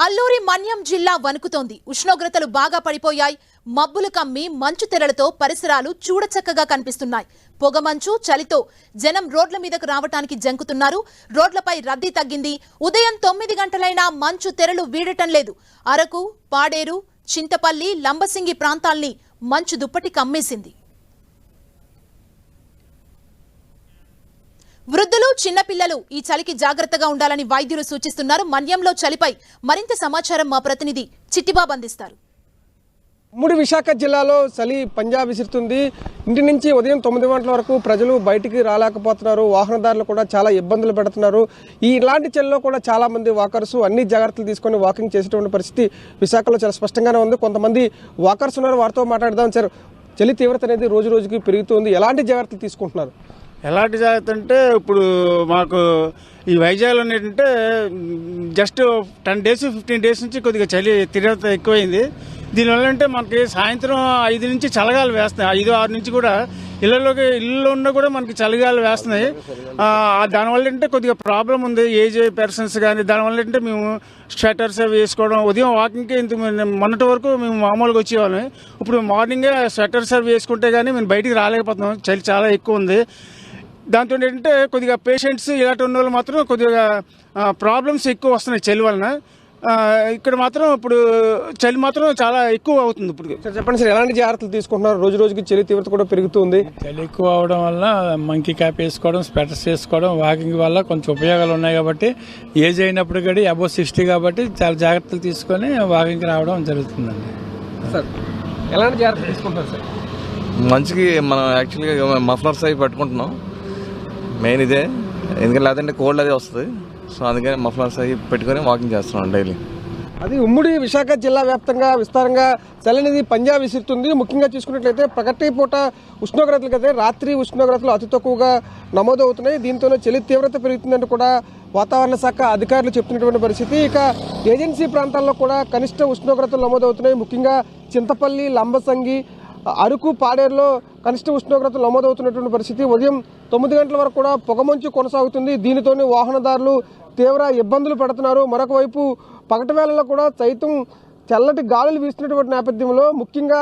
అల్లూరి మన్యం జిల్లా వణుకుతోంది. ఉష్ణోగ్రతలు బాగా పడిపోయాయి. మబ్బులు కమ్మి మంచు తెరలతో పరిసరాలు చూడచక్కగా కనిపిస్తున్నాయి. పొగమంచు చలితో జనం రోడ్ల మీదకు రావటానికి జంకుతున్నారు. రోడ్లపై రద్దీ తగ్గింది. ఉదయం 9 గంటలైనా మంచు తెరలు వీడటం లేదు. అరకు, పాడేరు, చింతపల్లి, లంబసింగి ప్రాంతాల్ని మంచు దుప్పటి కమ్మేసింది. వృద్ధులు, చిన్నపిల్లలు ఈ చలికి జాగ్రత్తగా ఉండాలని వైద్యులు సూచిస్తున్నారు. మన్యంలో చలిపై మరింత సమాచారం మా ప్రతినిధి చిట్టిబాబు అందిస్తారు. ఉమ్మడి విశాఖ జిల్లాలో చలి పంజా విసురుతుంది. ఇంటి నుంచి ఉదయం 9 గంటల వరకు ప్రజలు బయటికి రాలేకపోతున్నారు. వాహనదారులు కూడా చాలా ఇబ్బందులు పెడుతున్నారు. ఇలాంటి చలిలో కూడా చాలా మంది వాకర్స్ అన్ని జాగ్రత్తలు తీసుకొని వాకింగ్ చేసేటువంటి పరిస్థితి విశాఖలో చాలా స్పష్టంగానే ఉంది. కొంతమంది వాకర్స్ ఉన్నారు, వారితో మాట్లాడదాం. సార్, చలి తీవ్రత అనేది రోజు రోజుకి పెరుగుతుంది. ఎలాంటి జాగ్రత్తలు తీసుకుంటున్నారు? ఎలాంటి జాగ్రత్త అంటే ఇప్పుడు మాకు ఈ వైజాగ్లో ఏంటంటే జస్ట్ 10 days 15 days నుంచి కొద్దిగా చలి తీవ్రత ఎక్కువైంది. దీనివల్ల అంటే మనకి సాయంత్రం 5 నుంచి చలిగాలు వేస్తున్నాయి. 5-6 నుంచి కూడా ఇళ్ళలో ఉన్నా కూడా మనకి చలిగాలు వేస్తున్నాయి. దానివల్ల అంటే కొద్దిగా ప్రాబ్లం ఉంది. ఏజ్ పర్సన్స్ కానీ దానివల్ల అంటే మేము స్వెటర్స్ వేసుకోవడం, ఉదయం వాకింగ్కి ఇంత మొన్నటి వరకు మేము మామూలుగా వచ్చేవాళ్ళం. ఇప్పుడు మార్నింగే స్వెటర్స్ వేసుకుంటే కానీ మేము బయటికి రాలేకపోతున్నాం. చలి చాలా ఎక్కువ ఉంది. దాంతో ఏంటంటే కొద్దిగా పేషెంట్స్ ఇలాంటి ఉన్న వాళ్ళు మాత్రం కొద్దిగా ప్రాబ్లమ్స్ ఎక్కువ వస్తున్నాయి చలి వలన. ఇక్కడ మాత్రం ఇప్పుడు చలి మాత్రం చాలా ఎక్కువ అవుతుంది. ఇప్పుడు చెప్పండి సార్, ఎలాంటి జాగ్రత్తలు తీసుకుంటున్నారు? రోజు రోజుకి చలి తీవ్రత కూడా పెరుగుతుంది. చలి ఎక్కువ అవడం వల్ల మంకీ క్యాప్ వేసుకోవడం, స్వెటర్స్ వేసుకోవడం, వాకింగ్ వల్ల కొంచెం ఉపయోగాలు ఉన్నాయి. కాబట్టి ఏజ్ అయినప్పుడు కూడా అబౌవ్ 60 కాబట్టి చాలా జాగ్రత్తలు తీసుకొని వాకింగ్కి రావడం జరుగుతుందండి. సార్, ఎలాంటి జాగ్రత్తలు తీసుకుంటున్నారు సార్? మంచికి మనం యాక్చువల్గా మఫ్లర్స్ అవి పెట్టుకుంటున్నాం. మెయిన్ ఇదే, ఎందుకంటే లేదంటే కోల్డ్ అది వస్తుంది. సో అందుకని మఫ్లర్స్ అవి పెట్టుకొని వాకింగ్ చేస్తున్నాం డైలీ. అది ఉమ్మడి విశాఖ జిల్లా వ్యాప్తంగా విస్తారంగా చలి అనేది పంజా విసురుతుంది. ముఖ్యంగా చూసుకున్నట్లయితే పగటి పూట ఉష్ణోగ్రతలకైతే రాత్రి ఉష్ణోగ్రతలు అతి తక్కువగా నమోదవుతున్నాయి. దీంతోనే చలి తీవ్రత పెరుగుతుందంటూ కూడా వాతావరణ శాఖ అధికారులు చెప్తున్నటువంటి పరిస్థితి. ఇక ఏజెన్సీ ప్రాంతాల్లో కూడా కనిష్ట ఉష్ణోగ్రతలు నమోదవుతున్నాయి. ముఖ్యంగా చింతపల్లి, లంబసింగి, అరకు, పాడేరులో కనిష్ట ఉష్ణోగ్రతలు నమోదవుతున్నటువంటి పరిస్థితి. ఉదయం 9 గంటల వరకు కూడా పొగమంచు కొనసాగుతుంది. దీనితోనే వాహనదారులు తీవ్ర ఇబ్బందులు పడుతున్నారు. మరొక వైపు పగటి వేళల్లో కూడా సైతం చల్లటి గాలులు వీస్తున్నటువంటి నేపథ్యంలో ముఖ్యంగా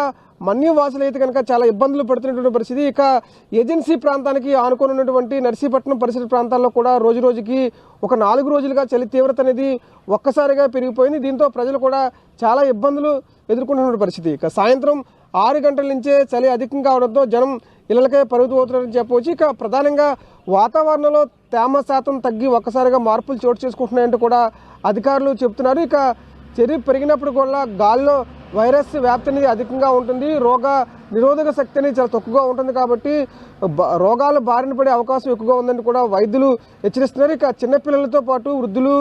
మన్యం వాసులు అయితే కనుక చాలా ఇబ్బందులు పడుతున్నటువంటి పరిస్థితి. ఇక ఏజెన్సీ ప్రాంతానికి ఆనుకొని ఉన్నటువంటి నర్సీపట్నం పరిసర ప్రాంతాల్లో కూడా రోజు రోజుకి ఒక 4 రోజులుగా చలి తీవ్రత అనేది ఒక్కసారిగా పెరిగిపోయింది. దీంతో ప్రజలు కూడా చాలా ఇబ్బందులు ఎదుర్కొంటున్న పరిస్థితి. ఇక సాయంత్రం 6 గంటల నుంచే చలి అధికంగా అవడంతో జనం ఇళ్లకే పరుగుతవుతున్నారని చెప్పవచ్చు. ఇక ప్రధానంగా వాతావరణంలో తేమ శాతం తగ్గి ఒక్కసారిగా మార్పులు చోటు చేసుకుంటున్నాయంటూ కూడా అధికారులు చెప్తున్నారు. ఇక చలి పెరిగినప్పుడు కూడా గాలిలో వైరస్ వ్యాప్తి అనేది అధికంగా ఉంటుంది. రోగ నిరోధక శక్తి అనేది చాలా తక్కువగా ఉంటుంది. కాబట్టి రోగాలు బారిన పడే అవకాశం ఎక్కువగా ఉందని కూడా వైద్యులు హెచ్చరిస్తున్నారు. ఇక చిన్నపిల్లలతో పాటు వృద్ధులు,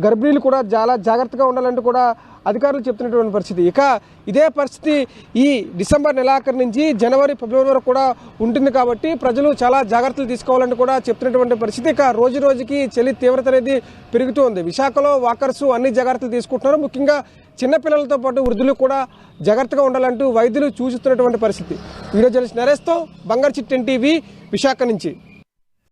గర్భిణీలు కూడా చాలా జాగ్రత్తగా ఉండాలంటూ కూడా అధికారులు చెప్తున్నటువంటి పరిస్థితి. ఇక ఇదే పరిస్థితి ఈ డిసెంబర్ నెలాఖరు నుంచి జనవరి, ఫిబ్రవరి వరకు కూడా ఉంటుంది. కాబట్టి ప్రజలు చాలా జాగ్రత్తలు తీసుకోవాలని కూడా చెప్తున్నటువంటి పరిస్థితి. ఇక రోజు రోజుకి చలి తీవ్రత అనేది పెరుగుతూ ఉంది. విశాఖలో వాకర్స్ అన్ని జాగ్రత్తలు తీసుకుంటున్నారు. ముఖ్యంగా చిన్నపిల్లలతో పాటు వృద్ధులు కూడా జాగ్రత్తగా ఉండాలంటూ వైద్యులు సూచిస్తున్నటువంటి పరిస్థితి. వీడియో జర్నలిస్ట్ నరేష్తో బంగారు చిట్టి టీవీ విశాఖ నుంచి.